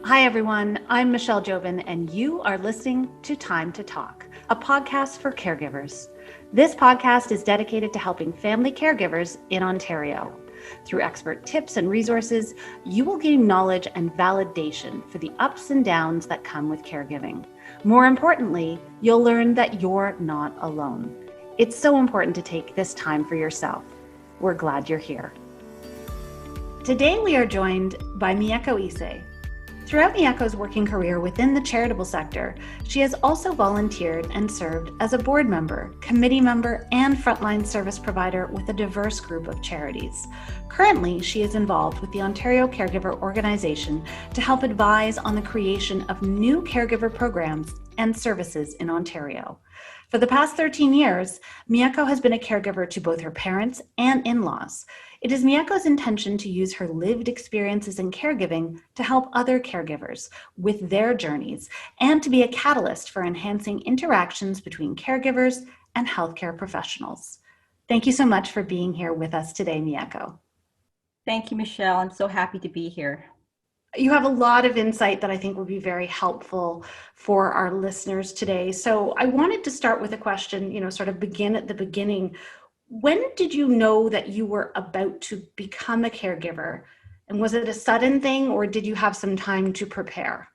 Hi, everyone. I'm Michelle Jobin, and you are listening to Time to Talk, a podcast for caregivers. This podcast is dedicated to helping family caregivers in Ontario. Through expert tips and resources, you will gain knowledge and validation for the ups and downs that come with caregiving. More importantly, you'll learn that you're not alone. It's so important to take this time for yourself. We're glad you're here. Today, we are joined by Mieko Ise. Throughout Mieko's working career within the charitable sector, she has also volunteered and served as a board member, committee member, and frontline service provider with a diverse group of charities. Currently, she is involved with the Ontario Caregiver Organization to help advise on the creation of new caregiver programs and services in Ontario. For the past 13 years, Mieko has been a caregiver to both her parents and in-laws. It is Mieko's intention to use her lived experiences in caregiving to help other caregivers with their journeys and to be a catalyst for enhancing interactions between caregivers and healthcare professionals. Thank you so much for being here with us today, Mieko. Thank you, Michelle. I'm so happy to be here. You have a lot of insight that I think would be very helpful for our listeners today. So I wanted to start with a question, sort of begin at the beginning. When did you know that you were about to become a caregiver? And was it a sudden thing, or did you have some time to prepare?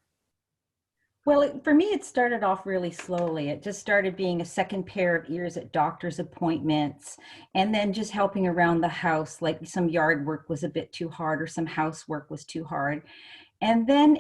Well, for me, it started off really slowly. It just started being a second pair of ears at doctor's appointments, and then just helping around the house, like some yard work was a bit too hard or some housework was too hard. And then,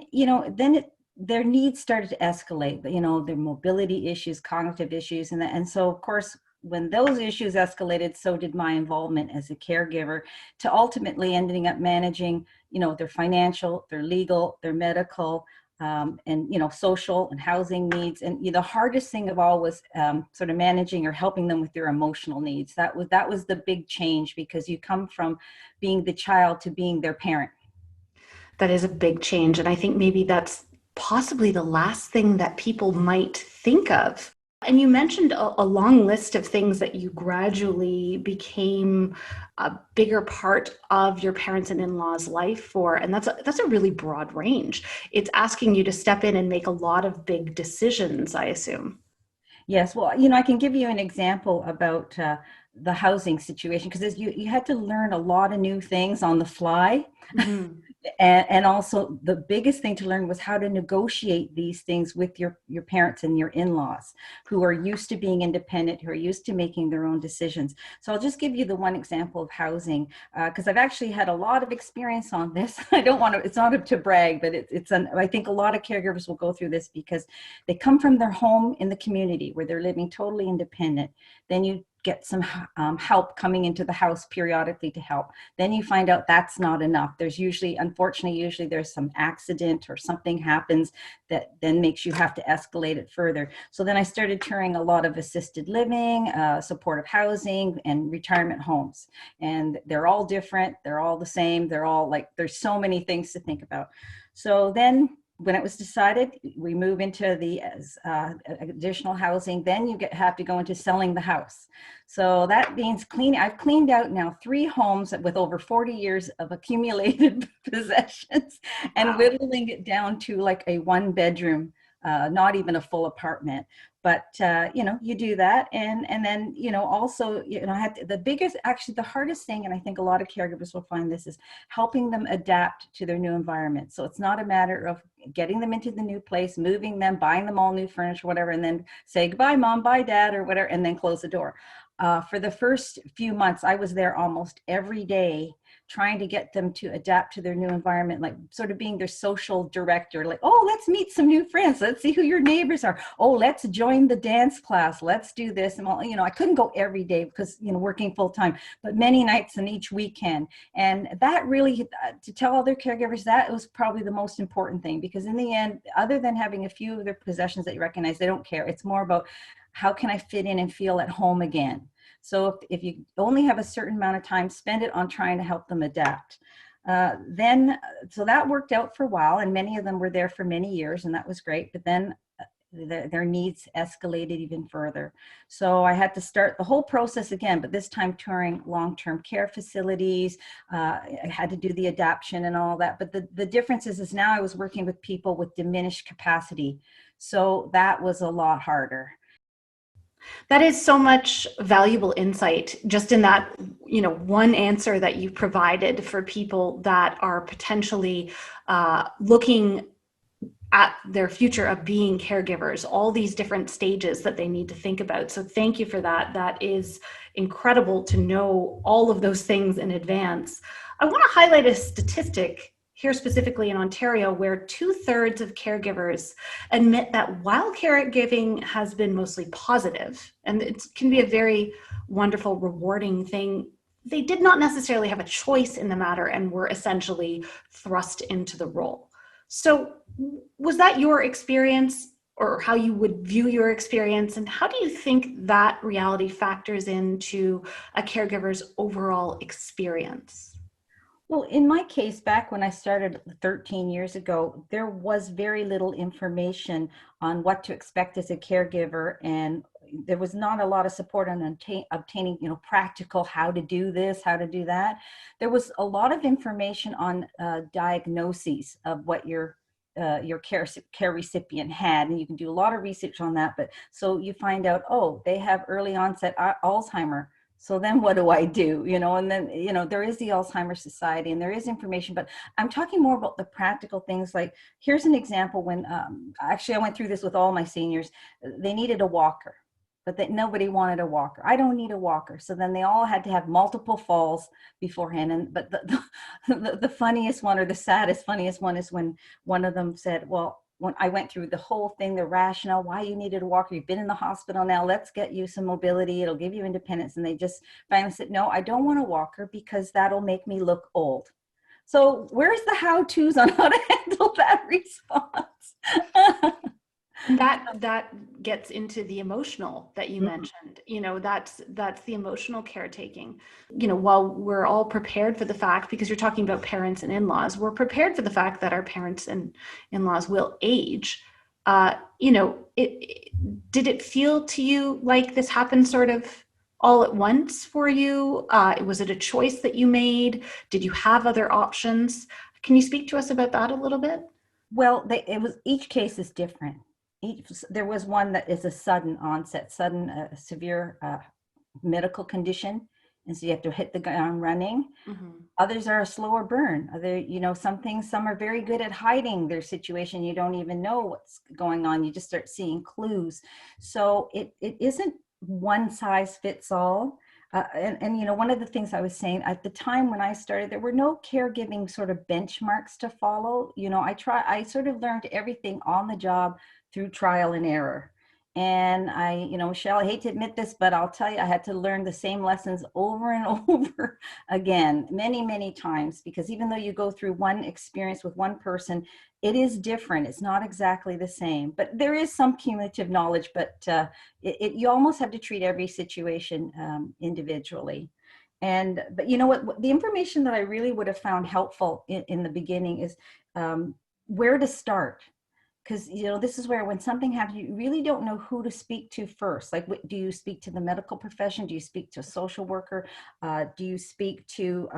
their needs started to escalate, their mobility issues, cognitive issues. And so, of course, when those issues escalated, so did my involvement as a caregiver, to ultimately ending up managing, their financial, their legal, their medical, and social and housing needs. And the hardest thing of all was sort of managing or helping them with their emotional needs. That was the big change, because you come from being the child to being their parent. That is a big change. And I think maybe that's possibly the last thing that people might think of. And you mentioned a long list of things that you gradually became a bigger part of your parents' and in-laws' life for, and that's a really broad range. It's asking you to step in and make a lot of big decisions, I assume. Yes, well, I can give you an example about the housing situation, because you had to learn a lot of new things on the fly. Mm-hmm. And also the biggest thing to learn was how to negotiate these things with your parents and your in-laws, who are used to being independent, who are used to making their own decisions. So I'll just give you the one example of housing, because I've actually had a lot of experience on this. I don't want to, it's not to brag, but I think a lot of caregivers will go through this, because they come from their home in the community where they're living totally independent. Then you get some help coming into the house periodically to help. Then you find out that's not enough. There's usually there's some accident or something happens that then makes you have to escalate it further. So then I started touring a lot of assisted living, supportive housing, and retirement homes. And they're all different. They're all the same. They're all there's so many things to think about. So then when it was decided we move into the additional housing, then you have to go into selling the house. So that means I've cleaned out now 3 homes with over 40 years of accumulated possessions, and Wow. whittling it down to like a 1-bedroom, not even a full apartment. But you do that, and then also I had the hardest thing, and I think a lot of caregivers will find this, is helping them adapt to their new environment. So it's not a matter of getting them into the new place, moving them, buying them all new furniture, whatever, and then say goodbye, mom, bye, dad, or whatever, and then close the door. For the first few months, I was there almost every day, trying to get them to adapt to their new environment, like sort of being their social director, like, oh, let's meet some new friends. Let's see who your neighbors are. Oh, let's join the dance class. Let's do this. And I couldn't go every day because, working full time, but many nights and each weekend. And that really, to tell other caregivers, that was probably the most important thing, because in the end, other than having a few of their possessions that you recognize, they don't care. It's more about, how can I fit in and feel at home again? So if you only have a certain amount of time, spend it on trying to help them adapt. So that worked out for a while, and many of them were there for many years, and that was great. But then their needs escalated even further. So I had to start the whole process again, but this time touring long-term care facilities. I had to do the adaptation and all that. But the difference is now I was working with people with diminished capacity. So that was a lot harder. That is so much valuable insight just in that, one answer that you provided for people that are potentially looking at their future of being caregivers, all these different stages that they need to think about. So thank you for that. That is incredible to know all of those things in advance. I want to highlight a statistic here specifically in Ontario where 2/3 of caregivers admit that while caregiving has been mostly positive, and it can be a very wonderful, rewarding thing, they did not necessarily have a choice in the matter and were essentially thrust into the role. So was that your experience, or how you would view your experience? And how do you think that reality factors into a caregiver's overall experience? Well, in my case, back when I started 13 years ago, there was very little information on what to expect as a caregiver, and there was not a lot of support on obtaining, practical how to do this, how to do that. There was a lot of information on diagnoses of what your care recipient had, and you can do a lot of research on that. But so you find out, oh, they have early onset Alzheimer. So then what do I do? And then, there is the Alzheimer's Society and there is information, but I'm talking more about the practical things. Like, here's an example when, actually I went through this with all my seniors. They needed a walker, but nobody wanted a walker. I don't need a walker. So then they all had to have multiple falls beforehand. But the funniest one, or the funniest one, is when one of them said, well, when I went through the whole thing, the rationale, why you needed a walker, you've been in the hospital now, let's get you some mobility, it'll give you independence. And they just finally said, no, I don't want a walker because that'll make me look old. So where's the how-tos on how to handle that response? That gets into the emotional that you mentioned. That's the emotional caretaking. While we're all prepared for the fact, because you're talking about parents and in-laws, we're prepared for the fact that our parents and in-laws will age. Did it feel to you like this happened sort of all at once for you? Was it a choice that you made? Did you have other options? Can you speak to us about that a little bit? Well, each case is different. There was one that is a sudden onset, severe medical condition, and so you have to hit the ground running. Mm-hmm. Others are a slower burn. Some are very good at hiding their situation. You don't even know what's going on. You just start seeing clues. So it isn't one size fits all. And one of the things I was saying at the time when I started, there were no caregiving sort of benchmarks to follow. I sort of learned everything on the job through trial and error. And Michelle, I hate to admit this, but I'll tell you, I had to learn the same lessons over and over again, many, many times, because even though you go through one experience with one person, it is different. It's not exactly the same, but there is some cumulative knowledge, but you almost have to treat every situation individually. But you know what, the information that I really would have found helpful in the beginning is where to start. Because, this is where when something happens, you really don't know who to speak to first. Like, do you speak to the medical profession? Do you speak to a social worker? Do you speak to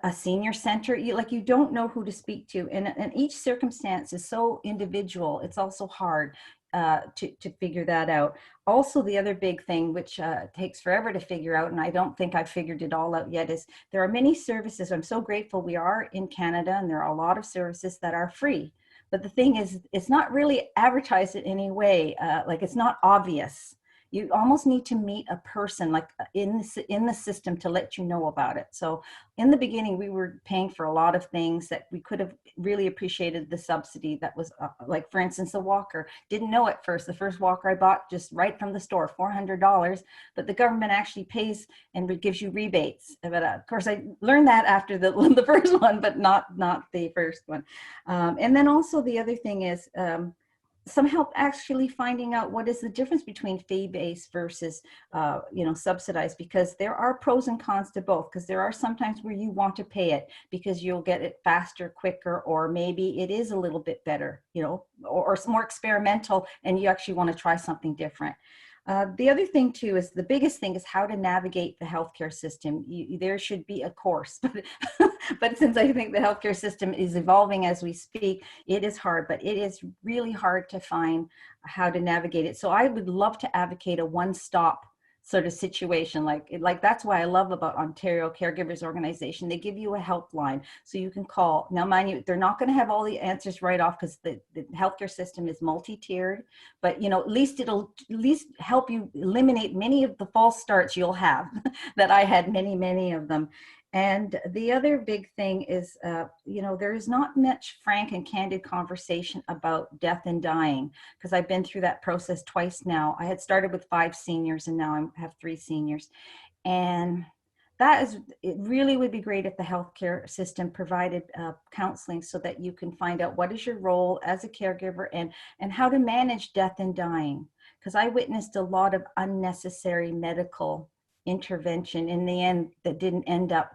a senior center? You don't know who to speak to. And each circumstance is so individual. It's also hard to figure that out. Also, the other big thing, which takes forever to figure out, and I don't think I've figured it all out yet, is there are many services. I'm so grateful we are in Canada, and there are a lot of services that are free. But the thing is, it's not really advertised in any way. It's not obvious. You almost need to meet a person like in the system to let you know about it. So in the beginning, we were paying for a lot of things that we could have really appreciated the subsidy that was like, for instance, the walker. Didn't know at first. The first walker I bought just right from the store, $400, but the government actually pays and gives you rebates. But of course, I learned that after the first one, but not the first one. And then also the other thing is, some help actually finding out what is the difference between fee-based versus subsidized, because there are pros and cons to both, because there are sometimes where you want to pay it because you'll get it faster, quicker, or maybe it is a little bit better, or more experimental and you actually want to try something different. The other thing too is the biggest thing is how to navigate the healthcare system. There should be a course, but since I think the healthcare system is evolving as we speak, it is hard, but it is really hard to find how to navigate it. So I would love to advocate a one-stop sort of situation. Like that's why I love about Ontario Caregivers Organization. They give you a helpline so you can call. Now, mind you, they're not going to have all the answers right off because the healthcare system is multi-tiered, but at least it'll help you eliminate many of the false starts you'll have that I had many of them. And the other big thing is, there is not much frank and candid conversation about death and dying, because I've been through that process twice now. I had started with 5 seniors and now I have 3 seniors. And it really would be great if the healthcare system provided counseling so that you can find out what is your role as a caregiver and how to manage death and dying. Because I witnessed a lot of unnecessary medical intervention in the end that didn't end up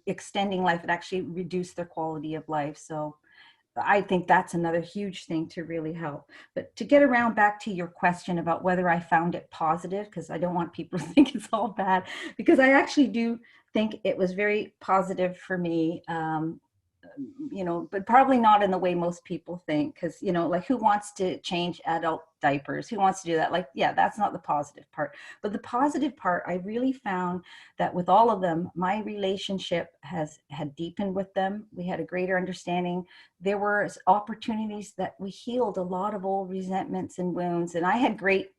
extending life. It actually reduced their quality of life. So I think that's another huge thing to really help. But to get around back to your question about whether I found it positive, because I don't want people to think it's all bad, because I actually do think it was very positive for me. But probably not in the way most people think, because, like, who wants to change adult diapers? Who wants to do that? Like, yeah, that's not the positive part. But the positive part, I really found that with all of them, my relationship had deepened with them. We had a greater understanding. There were opportunities that we healed a lot of old resentments and wounds. And I have great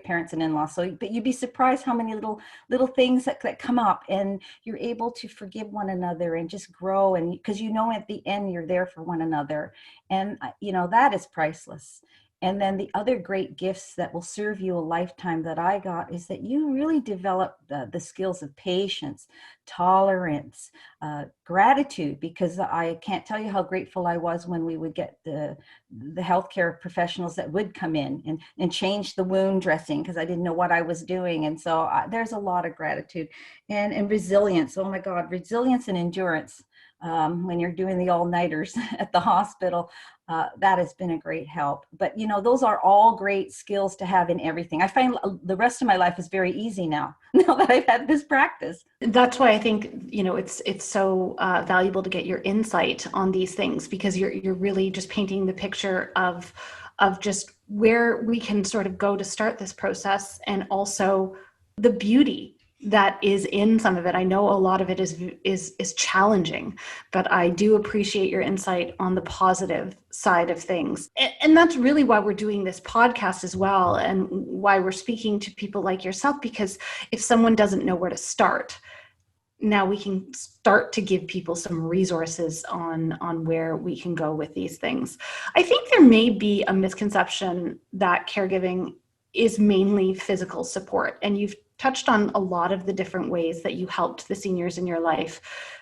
parents and in-laws. But you'd be surprised how many little things that come up, and you're able to forgive one another and just grow. And because at the end you're there for one another, and that is priceless. And then the other great gifts that will serve you a lifetime that I got is that you really develop the skills of patience, tolerance, gratitude, because I can't tell you how grateful I was when we would get the healthcare professionals that would come in and change the wound dressing, because I didn't know what I was doing. And so there's a lot of gratitude and resilience. Oh my God, resilience and endurance. When you're doing the all-nighters at the hospital, that has been a great help. But those are all great skills to have in everything. I find the rest of my life is very easy now that I've had this practice. That's why I think it's so valuable to get your insight on these things, because you're really just painting the picture of just where we can sort of go to start this process, and also the beauty that is in some of it. I know a lot of it is challenging, but I do appreciate your insight on the positive side of things. And that's really why we're doing this podcast as well, and why we're speaking to people like yourself, because if someone doesn't know where to start, now we can start to give people some resources on where we can go with these things. I think there may be a misconception that caregiving is mainly physical support, and you've touched on a lot of the different ways that you helped the seniors in your life.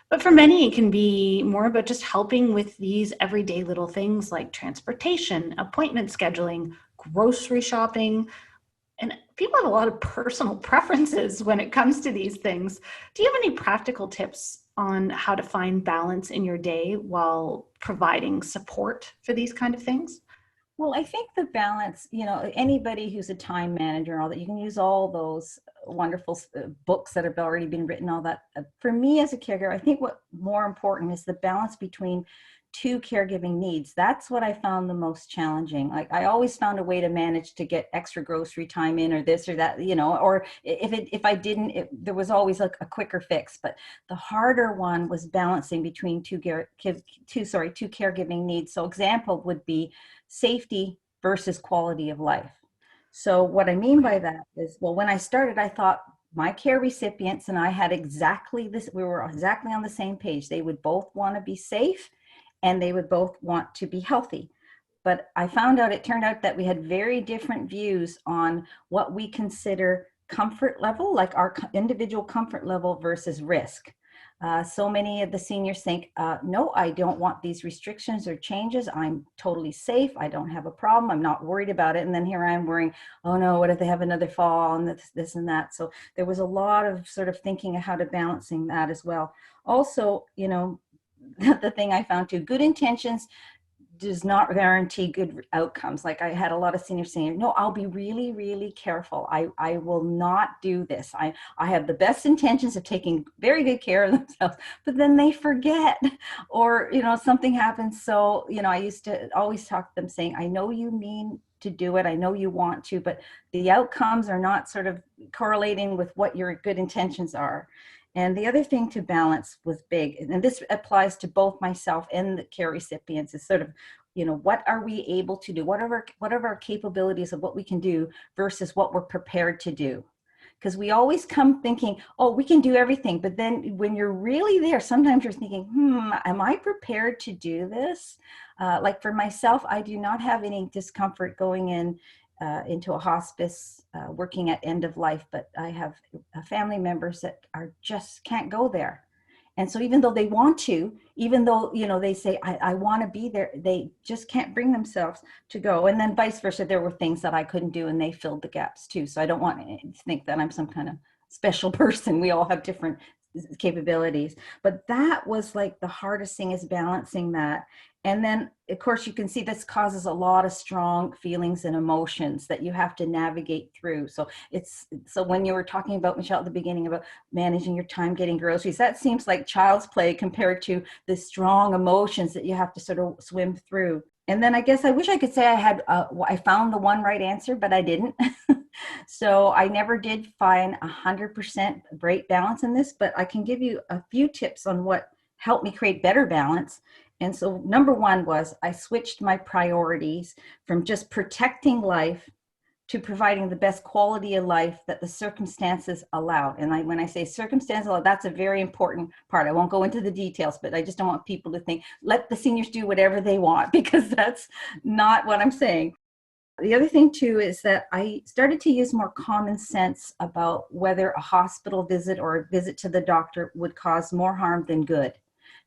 But for many, it can be more about just helping with these everyday little things like transportation, appointment scheduling, grocery shopping. And people have a lot of personal preferences when it comes to these things. Do you have any practical tips on how to find balance in your day while providing support for these kind of things? Well, I think the balance, anybody who's a time manager and all that, you can use all those wonderful books that have already been written, all that. For me as a caregiver, I think what more important is the balance between 2 caregiving needs. That's what I found the most challenging. Like, I always found a way to manage to get extra grocery time in, or this or that, or if I didn't, there was always a quicker fix. But the harder one was balancing between two caregiving needs. So example would be safety versus quality of life. So what I mean by that is, well, when I started, I thought my care recipients and I had exactly this, we were exactly on the same page. They would both want to be safe and they would both want to be healthy. But it turned out that we had very different views on what we consider comfort level, like our individual comfort level versus risk. So many of the seniors think, no, I don't want these restrictions or changes. I'm totally safe. I don't have a problem. I'm not worried about it. And then here I am worrying, oh no, what if they have another fall and this and that? So there was a lot of sort of thinking of how to balancing that as well. Also, the thing I found too, good intentions does not guarantee good outcomes. Like I had a lot of seniors saying, no, I'll be really, really careful. I will not do this. I have the best intentions of taking very good care of themselves, but then they forget or, something happens. So, I used to always talk to them saying, I know you mean to do it. I know you want to, but the outcomes are not sort of correlating with what your good intentions are. And the other thing to balance was big, and this applies to both myself and the care recipients, is sort of, what are we able to do? What are our capabilities of what we can do versus what we're prepared to do? Because we always come thinking, oh, we can do everything. But then when you're really there, sometimes you're thinking, am I prepared to do this? Like for myself, I do not have any discomfort going into a hospice, working at end of life, but I have family members that just can't go there. And so even though they want to, even though, they say, I want to be there, they just can't bring themselves to go. And then vice versa, there were things that I couldn't do and they filled the gaps too. So I don't want to think that I'm some kind of special person. We all have different capabilities. But that was like the hardest thing, is balancing that. And then, of course, you can see this causes a lot of strong feelings and emotions that you have to navigate through. So when you were talking about, Michelle, at the beginning about managing your time, getting groceries, that seems like child's play compared to the strong emotions that you have to sort of swim through. And then I guess I wish I could say I found the one right answer, but I didn't. So I never did find 100% great balance in this, but I can give you a few tips on what helped me create better balance. And so number one was I switched my priorities from just protecting life to providing the best quality of life that the circumstances allowed. And when I say circumstances allowed, that's a very important part. I won't go into the details, but I just don't want people to think, let the seniors do whatever they want, because that's not what I'm saying. The other thing too is that I started to use more common sense about whether a hospital visit or a visit to the doctor would cause more harm than good.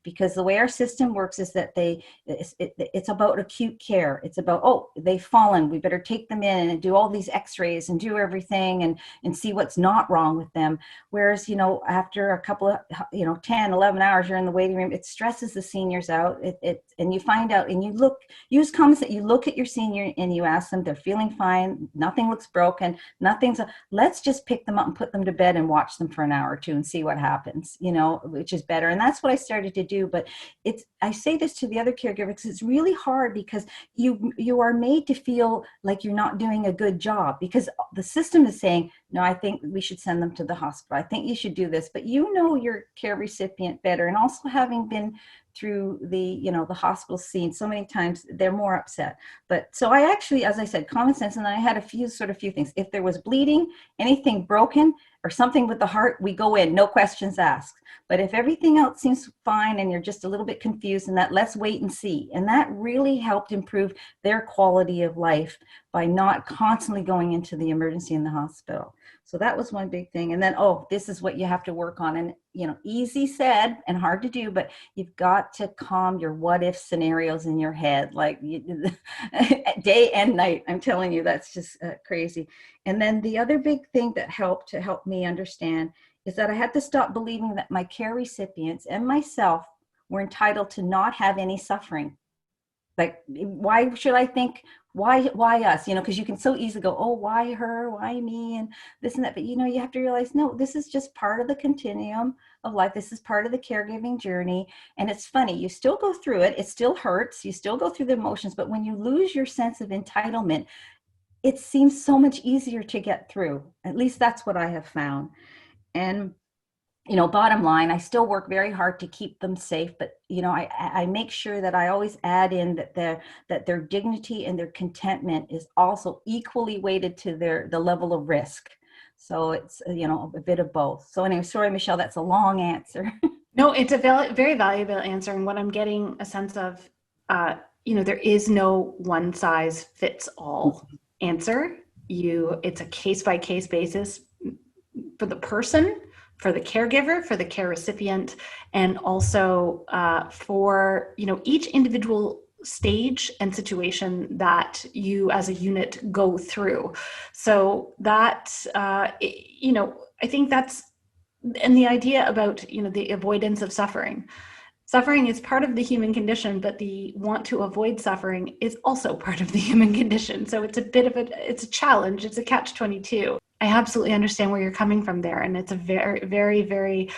Because the way our system works is that it's about acute care. It's about, oh, they've fallen, we better take them in and do all these x-rays and do everything and see what's not wrong with them. Whereas, after a couple of, 10, 11 hours, you're in the waiting room, it stresses the seniors out. And you find out, and use comments that you look at your senior and you ask them, they're feeling fine, nothing looks broken, let's just pick them up and put them to bed and watch them for an hour or two and see what happens, which is better. And that's what I started to do. But I say this to the other caregivers because it's really hard, because you are made to feel like you're not doing a good job, because the system is saying, no, I think we should send them to the hospital. I think you should do this, but your care recipient better. And also having been through the hospital scene so many times, they're more upset. But so I actually, as I said, common sense. And then I had a few things. If there was bleeding, anything broken or something with the heart, we go in, no questions asked. But if everything else seems fine and you're just a little bit confused, and that, let's wait and see. And that really helped improve their quality of life by not constantly going into the emergency in the hospital. So that was one big thing. And then, this is what you have to work on. And, easy said and hard to do, but you've got to calm your what if scenarios in your head, like day and night. I'm telling you, that's just crazy. And then the other big thing that helped me understand is that I had to stop believing that my care recipients and myself were entitled to not have any suffering. Like, why should I think, why us? Because you can so easily go, oh, why her? Why me? And this and that. But, you have to realize, no, this is just part of the continuum of life. This is part of the caregiving journey. And it's funny, you still go through it. It still hurts. You still go through the emotions. But when you lose your sense of entitlement, it seems so much easier to get through. At least that's what I have found. And bottom line, I still work very hard to keep them safe, but I make sure that I always add in that their dignity and their contentment is also equally weighted to the level of risk. So it's a bit of both. So anyway, sorry, Michelle, that's a long answer. No, it's a very valuable answer, and what I'm getting a sense of, there is no one size fits all answer. It's a case by case basis for the person, for the caregiver, for the care recipient, and also for each individual stage and situation that you as a unit go through. So that I think that's, and the idea about the avoidance of suffering. Suffering is part of the human condition, but the want to avoid suffering is also part of the human condition. So it's it's a challenge. It's a catch-22. I absolutely understand where you're coming from there. And it's a very, very, very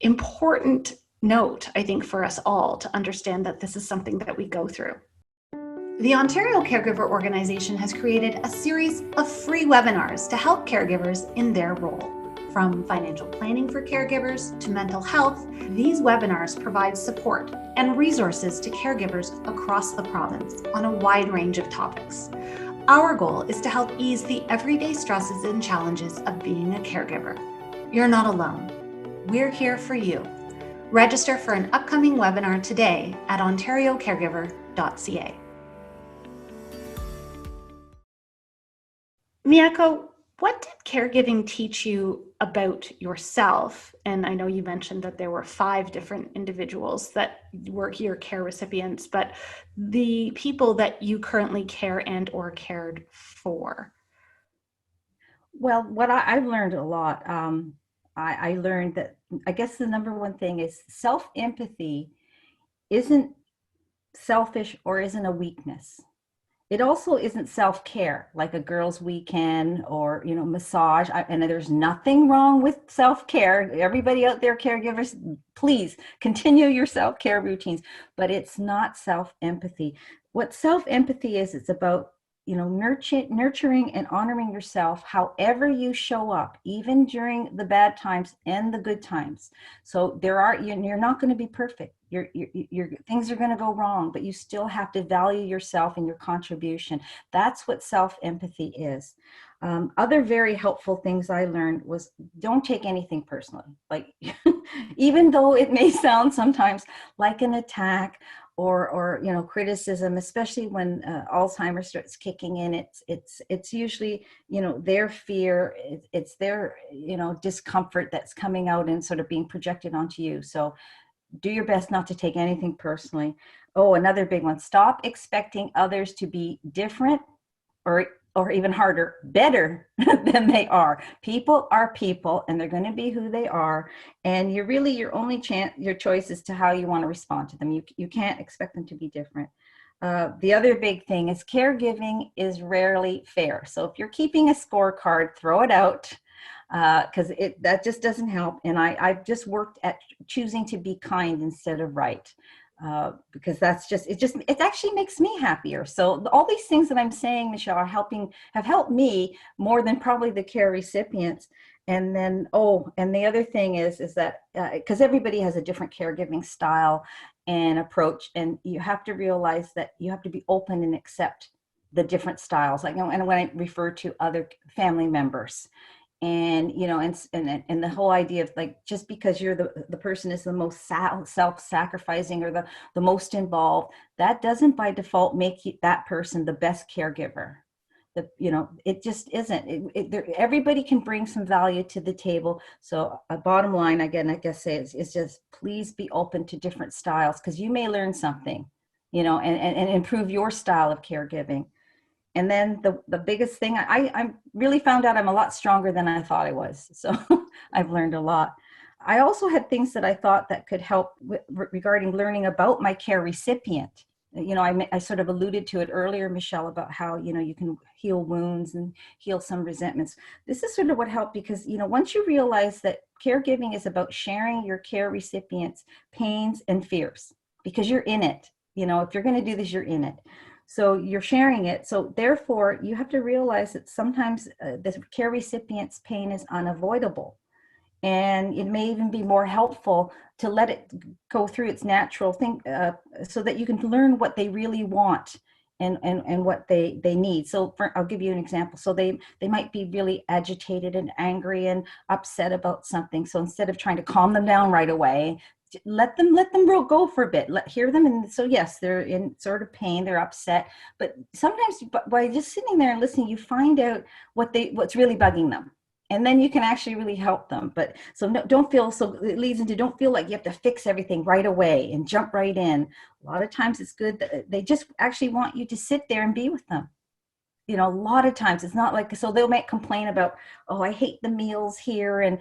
important note, I think, for us all to understand that this is something that we go through. The Ontario Caregiver Organization has created a series of free webinars to help caregivers in their role. From financial planning for caregivers to mental health, these webinars provide support and resources to caregivers across the province on a wide range of topics. Our goal is to help ease the everyday stresses and challenges of being a caregiver. You're not alone. We're here for you. Register for an upcoming webinar today at ontariocaregiver.ca. Mieko, what did caregiving teach you about yourself? And I know you mentioned that there were 5 different individuals that were your care recipients, but the people that you currently care and or cared for. Well, what I've learned a lot, I learned that I guess the number one thing is self-empathy isn't selfish or isn't a weakness. It also isn't self-care, like a girls' weekend or, massage. And there's nothing wrong with self-care. Everybody out there, caregivers, please continue your self-care routines. But it's not self-empathy. What self-empathy is, it's about, nurturing and honoring yourself however you show up, even during the bad times and the good times. So you're not going to be perfect. Your things are going to go wrong, but you still have to value yourself and your contribution. That's what self-empathy is. Other very helpful things I learned was don't take anything personally. Like, even though it may sound sometimes like an attack or criticism, especially when Alzheimer's starts kicking in, it's usually their fear, it's their discomfort that's coming out and sort of being projected onto you. So do your best not to take anything personally. Oh, another big one, stop expecting others to be different or even harder, better than they are. People are people, and they're going to be who they are. And your only your choice is to how you want to respond to them. You can't expect them to be different. The other big thing is caregiving is rarely fair. So if you're keeping a scorecard, throw it out, because that just doesn't help. And I've just worked at choosing to be kind instead of right. Because it actually makes me happier. So all these things that I'm saying, Michelle, have helped me more than probably the care recipients. And then, and the other thing is that, because everybody has a different caregiving style and approach, and you have to realize that you have to be open and accept the different styles. Like, and when I refer to other family members, and and the whole idea of, like, just because you're the person is the most self-sacrificing or the most involved, that doesn't by default make that person the best caregiver. It just isn't. Everybody can bring some value to the table. So a bottom line, again, I guess is just please be open to different styles, because you may learn something, and improve your style of caregiving. And then the biggest thing, I really found out I'm a lot stronger than I thought I was. So I've learned a lot. I also had things that I thought that could help regarding learning about my care recipient. I sort of alluded to it earlier, Michelle, about how, you can heal wounds and heal some resentments. This is sort of what helped, because, once you realize that caregiving is about sharing your care recipient's pains and fears, because you're in it. If you're going to do this, you're in it. So you're sharing it. So therefore, you have to realize that sometimes the care recipient's pain is unavoidable. And it may even be more helpful to let it go through its natural thing, so that you can learn what they really want and what they need. So I'll give you an example. So they might be really agitated and angry and upset about something. So instead of trying to calm them down right away, let them go for a bit. Hear them. And so yes, they're in sort of pain, they're upset, but sometimes by just sitting there and listening, you find out what's really bugging them. And then you can actually really help them. But so no, don't feel, so it leads into, don't feel like you have to fix everything right away and jump right in. A lot of times it's good that they just actually want you to sit there and be with them. You know, a lot of times it's not like, so they'll make complain about, oh, I hate the meals here, and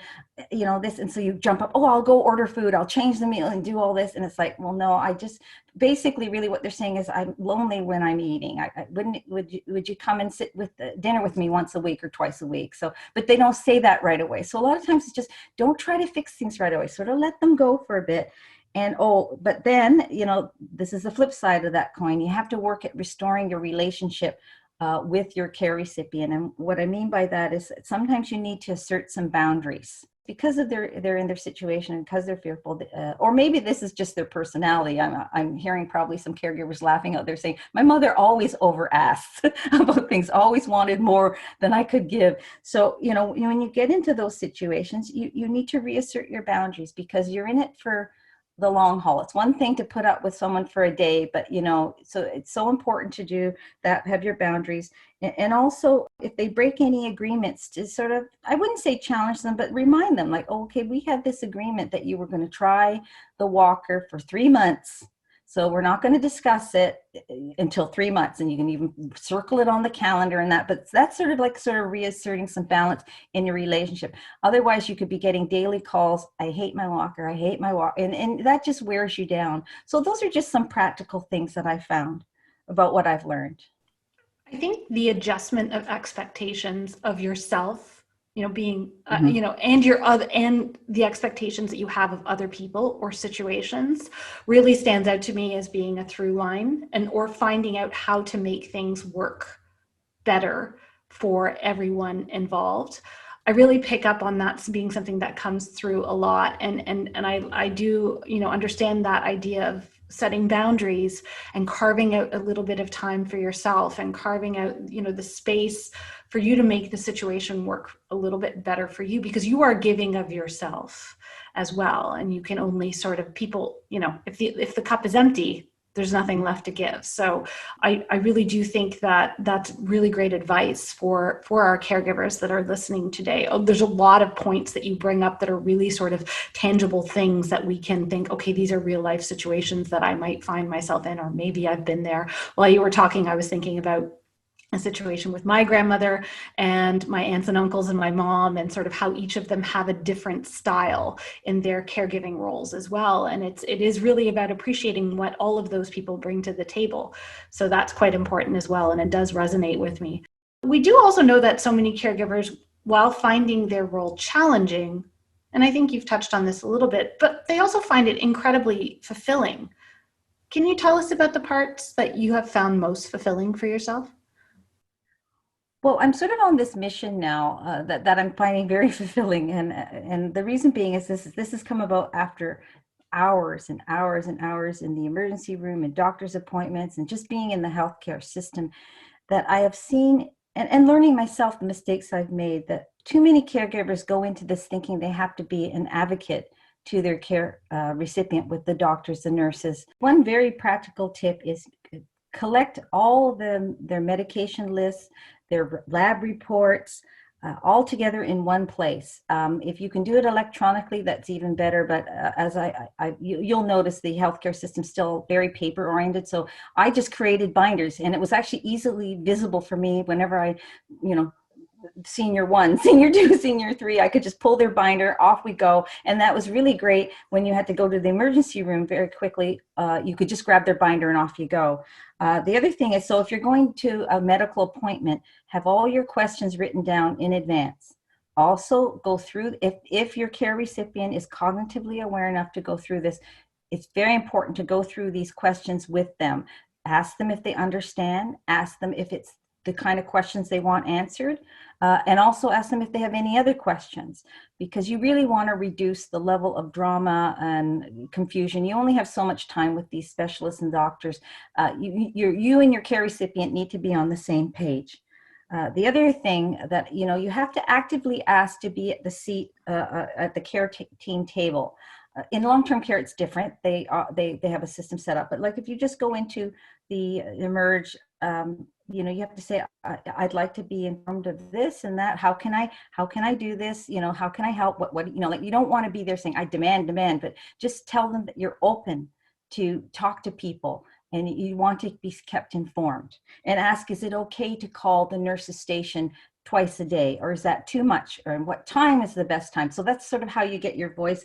you know this, and so you jump up, oh, I'll go order food, I'll change the meal and do all this, and it's like, well, no, I just, basically really what they're saying is, I'm lonely when I'm eating. I wouldn't, would you come and sit with dinner with me once a week or twice a week? So, but they don't say that right away. So a lot of times it's just, don't try to fix things right away, sort of let them go for a bit. And oh, but then, you know, this is the flip side of that coin. You have to work at restoring your relationship with your care recipient. And what I mean by that is sometimes you need to assert some boundaries because of they're in their situation and because they're fearful, or maybe this is just their personality. I'm hearing probably some caregivers laughing out there saying, my mother always over asked about things, always wanted more than I could give. So, you know, when you get into those situations, you need to reassert your boundaries, because you're in it for the long haul. It's one thing to put up with someone for a day, but you know, so it's so important to do that, have your boundaries. And also, if they break any agreements, to sort of, I wouldn't say challenge them, but remind them, like, oh, okay, we had this agreement that you were going to try the walker for 3 months. So we're not going to discuss it until 3 months, and you can even circle it on the calendar and that, but that's sort of reasserting some balance in your relationship. Otherwise you could be getting daily calls, I hate my walker, I hate my walker, and that just wears you down. So those are just some practical things that I found about what I've learned. I think the adjustment of expectations of yourself, you know, being, Mm-hmm. you know, and your other, and the expectations that you have of other people or situations really stands out to me as being a through line, and or finding out how to make things work better for everyone involved. I really pick up on that being something that comes through a lot. And I do, you know, understand that idea of setting boundaries and carving out a little bit of time for yourself, and carving out, you know, the space for you to make the situation work a little bit better for you, because you are giving of yourself as well. And you can only sort of, people, you know, if the cup is empty, there's nothing left to give. So I really do think that that's really great advice for our caregivers that are listening today. Oh, there's a lot of points that you bring up that are really sort of tangible things that we can think, okay, these are real life situations that I might find myself in, or maybe I've been there. While you were talking, I was thinking about a situation with my grandmother and my aunts and uncles and my mom, and sort of how each of them have a different style in their caregiving roles as well. And it is really about appreciating what all of those people bring to the table. So that's quite important as well. And it does resonate with me. We do also know that so many caregivers, while finding their role challenging, and I think you've touched on this a little bit, but they also find it incredibly fulfilling. Can you tell us about the parts that you have found most fulfilling for yourself? Well, I'm sort of on this mission now that I'm finding very fulfilling, and the reason being is this has come about after hours and hours and hours in the emergency room and doctor's appointments and just being in the healthcare system, that I have seen, and learning myself the mistakes I've made, that too many caregivers go into this thinking they have to be an advocate to their care recipient with the doctors and nurses. One very practical tip is collect all their medication lists, their lab reports, all together in one place. If you can do it electronically, that's even better. But as you'll notice, the healthcare system's still very paper oriented. So I just created binders, and it was actually easily visible for me whenever I, you know, senior 1, senior 2, senior 3, I could just pull their binder, off we go. And that was really great when you had to go to the emergency room very quickly. You could just grab their binder and off you go. The other thing is, so if you're going to a medical appointment, have all your questions written down in advance. Also go through, if your care recipient is cognitively aware enough to go through this, it's very important to go through these questions with them. Ask them if they understand, ask them if it's the kind of questions they want answered, and also ask them if they have any other questions, because you really want to reduce the level of drama and confusion. You only have so much time with these specialists and doctors. You and your care recipient need to be on the same page. The other thing that, you know, you have to actively ask to be at the seat at the care team table. In long-term care, it's different. They have a system set up, but like if you just go into the Emerge, you have to say, I'd like to be informed of this and that. How can I do this? How can I help? What, like, you don't want to be there saying, I demand, but just tell them that you're open to talk to people and you want to be kept informed, and ask, is it okay to call the nurse's station twice a day, or is that too much, or what time is the best time? So that's sort of how you get your voice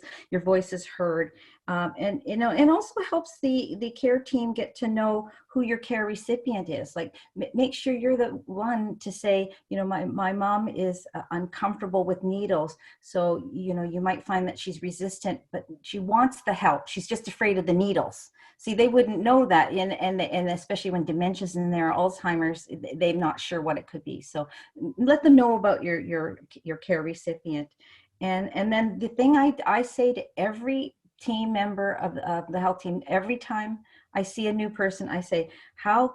is heard. And also helps the care team get to know who your care recipient is. Like, make sure you're the one to say, my mom is uncomfortable with needles, so you might find that she's resistant, but she wants the help, she's just afraid of the needles. See, they wouldn't know that, and especially when dementia's in there, Alzheimer's, they're not sure what it could be. So let them know about your care recipient. And then the thing I say to every team member of the health team, every time I see a new person, I say,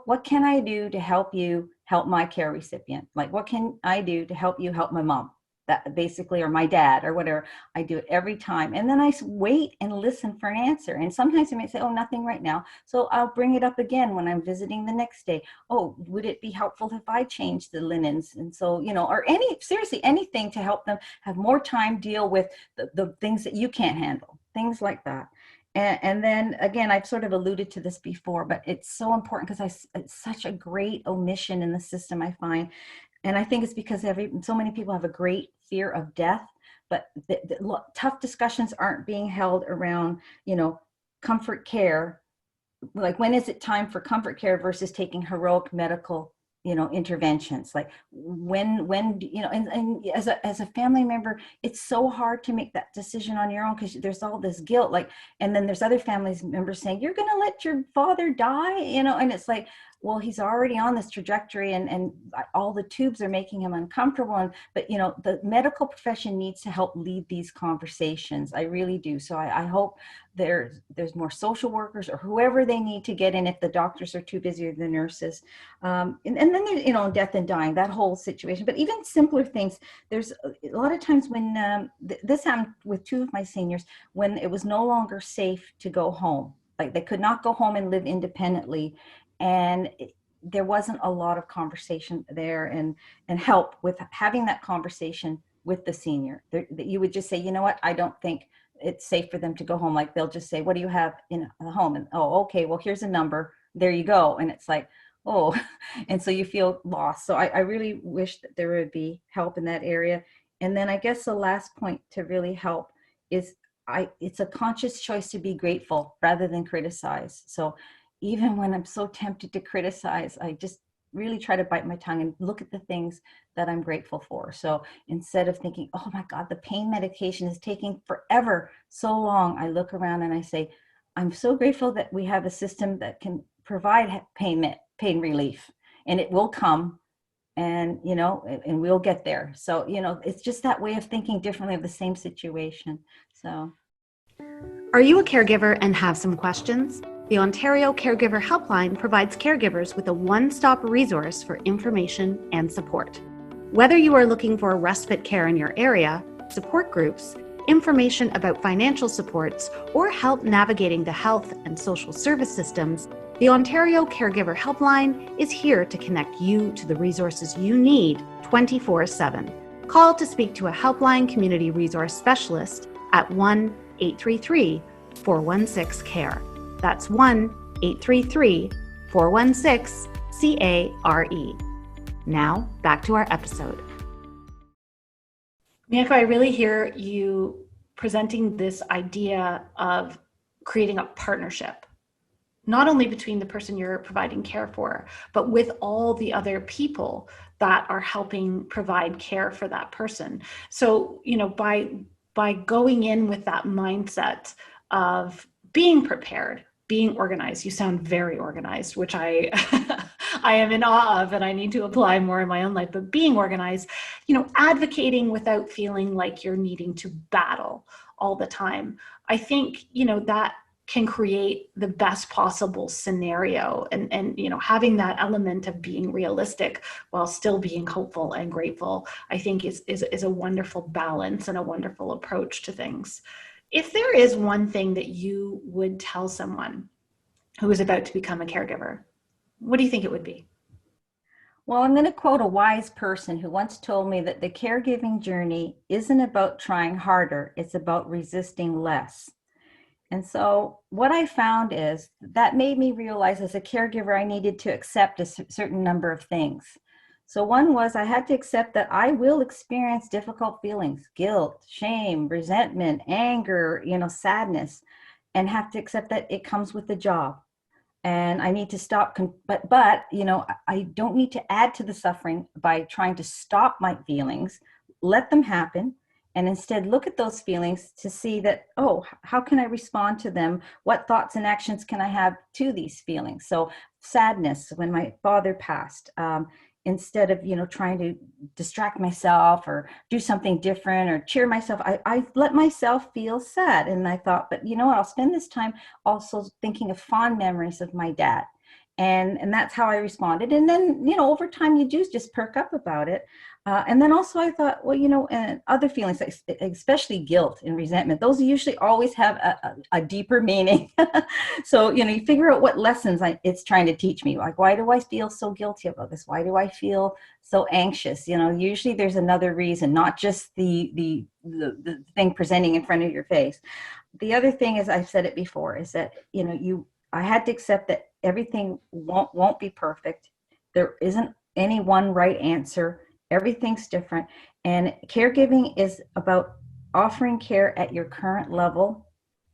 what can I do to help you help my care recipient? Like, what can I do to help you help my mom? That basically, or my dad, or whatever. I do it every time. And then I wait and listen for an answer. And sometimes I may say, oh, nothing right now. So I'll bring it up again when I'm visiting the next day. Oh, would it be helpful if I change the linens? And so, or seriously, anything to help them have more time deal with the things that you can't handle, things like that. And then again, I've sort of alluded to this before, but it's so important because it's such a great omission in the system, I find. And I think it's because so many people have a great fear of death, but the tough discussions aren't being held around, comfort care. Like, when is it time for comfort care versus taking heroic medical, interventions? Like, when and as a family member, it's so hard to make that decision on your own, because there's all this guilt. Like, and then there's other family members saying, you're going to let your father die, and it's like, well, he's already on this trajectory, and all the tubes are making him uncomfortable. But the medical profession needs to help lead these conversations. I really do. So I hope there's more social workers or whoever they need to get in if the doctors are too busy, or the nurses. And then there's, death and dying, that whole situation. But even simpler things, there's a lot of times when this happened with two of my seniors, when it was no longer safe to go home. Like, they could not go home and live independently. And there wasn't a lot of conversation there, and help with having that conversation with the senior. You would just say, you know what, I don't think it's safe for them to go home. Like, they'll just say, what do you have in the home? And, oh, okay, well, here's a number. There you go. And it's like, oh, and so you feel lost. So I really wish that there would be help in that area. And then I guess the last point to really help is it's a conscious choice to be grateful rather than criticize. So even when I'm so tempted to criticize, I just really try to bite my tongue and look at the things that I'm grateful for. So instead of thinking, oh my God, the pain medication is taking forever, so long, I look around and I say, I'm so grateful that we have a system that can provide pain relief, and it will come, and we'll get there. So it's just that way of thinking differently of the same situation. So, are you a caregiver and have some questions? The Ontario Caregiver Helpline provides caregivers with a one-stop resource for information and support. Whether you are looking for respite care in your area, support groups, information about financial supports, or help navigating the health and social service systems, the Ontario Caregiver Helpline is here to connect you to the resources you need 24/7. Call to speak to a Helpline Community Resource Specialist at 1-833-416-CARE. That's 1-833-416-CARE. Now, back to our episode. Mieko, I really hear you presenting this idea of creating a partnership, not only between the person you're providing care for, but with all the other people that are helping provide care for that person. So, by going in with that mindset of being prepared, being organized. You sound very organized, which I I am in awe of, and I need to apply more in my own life. But being organized, advocating without feeling like you're needing to battle all the time. I think, that can create the best possible scenario, and having that element of being realistic while still being hopeful and grateful, I think is a wonderful balance and a wonderful approach to things. If there is one thing that you would tell someone who is about to become a caregiver, what do you think it would be? Well, I'm going to quote a wise person who once told me that the caregiving journey isn't about trying harder, it's about resisting less. And so what I found is that made me realize as a caregiver, I needed to accept a certain number of things. So one was I had to accept that I will experience difficult feelings, guilt, shame, resentment, anger, sadness, and have to accept that it comes with the job. And I need to stop, but I don't need to add to the suffering by trying to stop my feelings, let them happen, and instead look at those feelings to see that, oh, how can I respond to them? What thoughts and actions can I have to these feelings? So sadness, when my father passed, instead of, trying to distract myself or do something different or cheer myself, I let myself feel sad. And I thought, but you know what, I'll spend this time also thinking of fond memories of my dad. And that's how I responded. And then, over time, you do just perk up about it. And then also I thought, well, and other feelings, like especially guilt and resentment, those usually always have a deeper meaning. So, you figure out what lessons it's trying to teach me. Like, why do I feel so guilty about this? Why do I feel so anxious? Usually there's another reason, not just the thing presenting in front of your face. The other thing, as I've said it before, is that, I had to accept that everything won't be perfect. There isn't any one right answer. Everything's different. And caregiving is about offering care at your current level,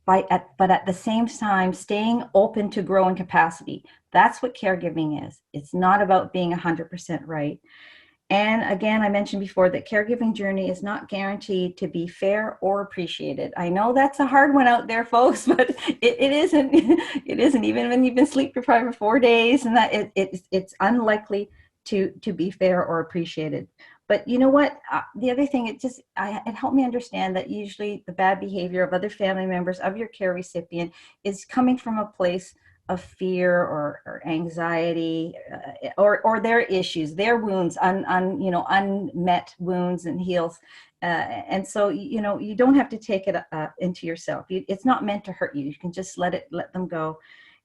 but at the same time, staying open to growing capacity. That's what caregiving is. It's not about being 100% right. And again, I mentioned before that caregiving journey is not guaranteed to be fair or appreciated. I know that's a hard one out there, folks, but it isn't. It isn't, even when you've been sleep deprived for 4 days, and that it's unlikely to be fair or appreciated. But you know what? The other thing, it helped me understand that usually the bad behavior of other family members of your care recipient is coming from a place of fear or anxiety, or their issues, their wounds, unmet wounds and heals. And so, you don't have to take it into yourself. It's not meant to hurt you. You can just let them go.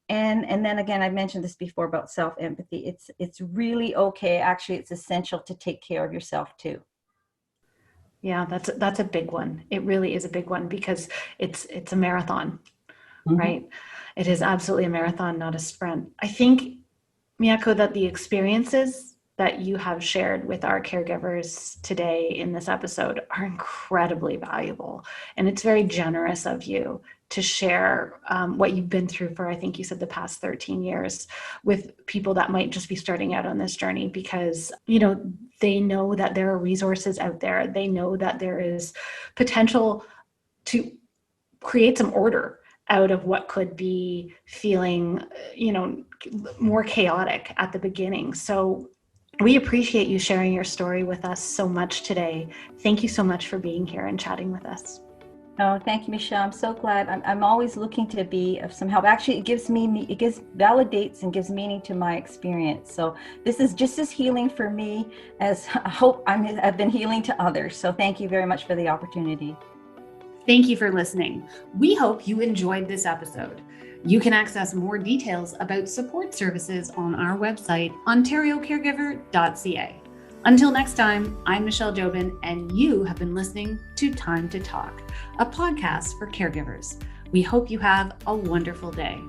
And then again, I mentioned this before about self-empathy. It's really okay. Actually, it's essential to take care of yourself too. Yeah, that's a big one. It really is a big one because it's a marathon, Mm-hmm. right? It is absolutely a marathon, not a sprint. I think, Mieko, that the experiences that you have shared with our caregivers today in this episode are incredibly valuable. And it's very generous of you to share what you've been through for, I think you said, the past 13 years with people that might just be starting out on this journey, because, they know that there are resources out there. They know that there is potential to create some order out of what could be feeling, more chaotic at the beginning. So we appreciate you sharing your story with us so much today. Thank you so much for being here and chatting with us. Oh, thank you, Michelle. I'm so glad. I'm always looking to be of some help. Actually, it validates and gives meaning to my experience. So this is just as healing for me as I hope I've been healing to others. So thank you very much for the opportunity. Thank you for listening. We hope you enjoyed this episode. You can access more details about support services on our website, ontariocaregiver.ca. Until next time, I'm Michelle Jobin, and you have been listening to Time to Talk, a podcast for caregivers. We hope you have a wonderful day.